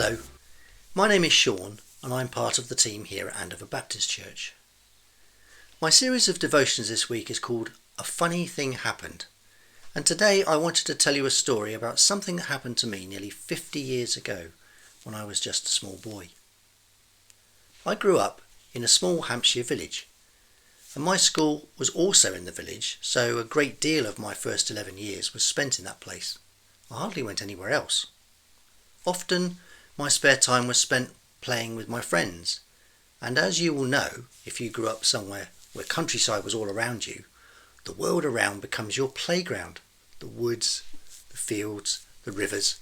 Hello, my name is Sean and I'm part of the team here at Andover Baptist Church. My series of devotions this week is called A Funny Thing Happened, and today I wanted to tell you a story about something that happened to me nearly 50 years ago when I was just a small boy. I grew up in a small Hampshire village, and my school was also in the village, so a great deal of my first 11 years was spent in that place. I hardly went anywhere else. Often my spare time was spent playing with my friends, and as you will know, if you grew up somewhere where countryside was all around you, the world around becomes your playground. The woods, the fields, the rivers,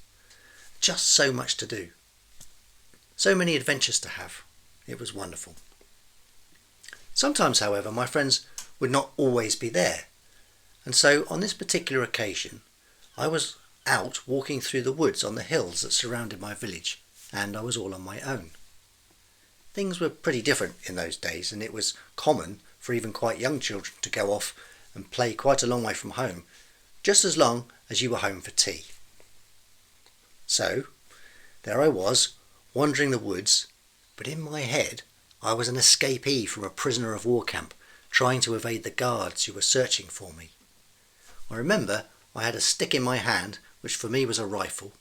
just so much to do. So many adventures to have. It was wonderful. Sometimes, however, my friends would not always be there, and so on this particular occasion I was out walking through the woods on the hills that surrounded my village, and I was all on my own. Things were pretty different in those days, and it was common for even quite young children to go off and play quite a long way from home, just as long as you were home for tea. So there I was, wandering the woods, but in my head I was an escapee from a prisoner of war camp, trying to evade the guards who were searching for me. I remember I had a stick in my hand, which for me was a rifle,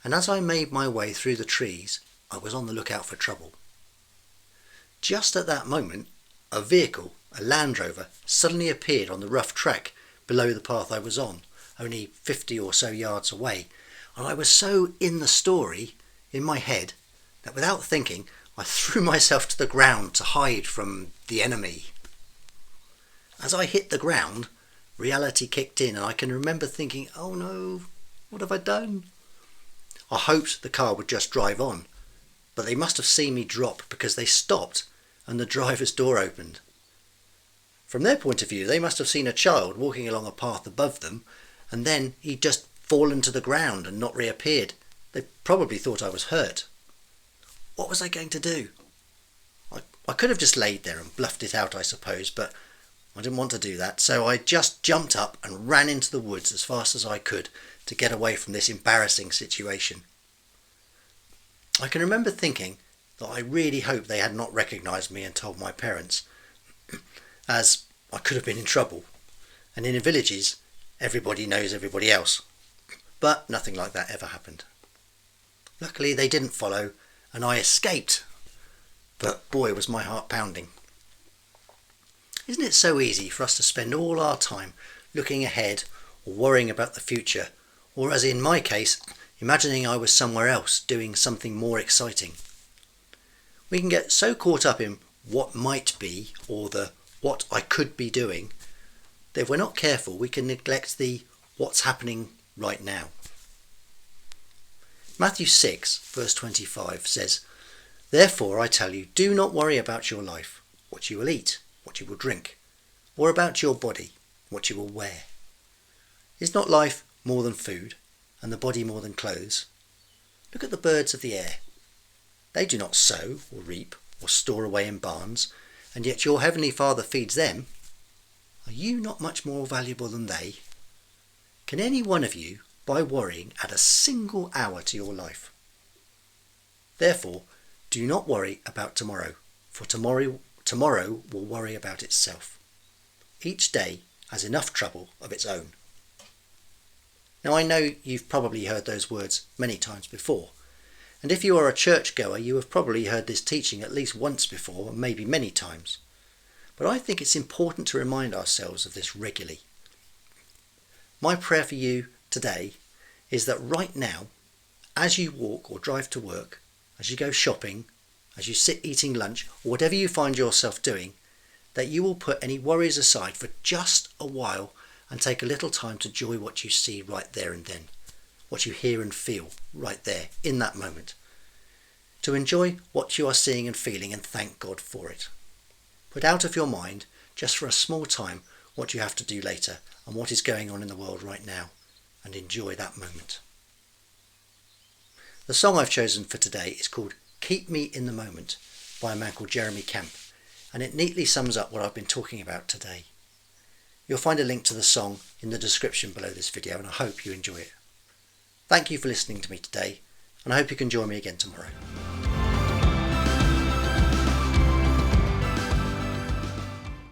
and as I made my way through the trees, I was on the lookout for trouble. Just at that moment, a vehicle, a Land Rover, suddenly appeared on the rough track below the path I was on, only 50 or so yards away, and I was so in the story, in my head, that without thinking, I threw myself to the ground to hide from the enemy. As I hit the ground, reality kicked in, and I can remember thinking, oh no, what have I done? I hoped the car would just drive on, but they must have seen me drop because they stopped and the driver's door opened. From their point of view, they must have seen a child walking along a path above them, and then he'd just fallen to the ground and not reappeared. They probably thought I was hurt. What was I going to do? I could have just laid there and bluffed it out, I suppose, but I didn't want to do that, so I just jumped up and ran into the woods as fast as I could to get away from this embarrassing situation. I can remember thinking that I really hoped they had not recognised me and told my parents, as I could have been in trouble, and in the villages everybody knows everybody else. But nothing like that ever happened. Luckily they didn't follow, and I escaped, but boy was my heart pounding. Isn't it so easy for us to spend all our time looking ahead or worrying about the future, or as in my case, imagining I was somewhere else doing something more exciting? We can get so caught up in what might be or the what I could be doing that if we're not careful we can neglect the what's happening right now. Matthew 6 verse 25 says, "Therefore I tell you, do not worry about your life, what you will eat, what you will drink, or about your body, what you will wear. Is not life more than food, and the body more than clothes? Look at the birds of the air. They do not sow or reap or store away in barns, and yet your heavenly Father feeds them. Are you not much more valuable than they? Can any one of you, by worrying, add a single hour to your life? Therefore, do not worry about tomorrow, for tomorrow will worry about itself. Each day has enough trouble of its own." Now I know you've probably heard those words many times before, and if you are a churchgoer you have probably heard this teaching at least once before, maybe many times. But I think it's important to remind ourselves of this regularly. My prayer for you today is that right now, as you walk or drive to work, as you go shopping, as you sit eating lunch, or whatever you find yourself doing, that you will put any worries aside for just a while and take a little time to enjoy what you see right there and then, what you hear and feel right there in that moment. To enjoy what you are seeing and feeling and thank God for it. Put out of your mind, just for a small time, what you have to do later and what is going on in the world right now, and enjoy that moment. The song I've chosen for today is called "Keep Me in the Moment" by a man called Jeremy Camp, and it neatly sums up what I've been talking about today. You'll find a link to the song in the description below this video, and I hope you enjoy it. Thank you for listening to me today, and I hope you can join me again tomorrow.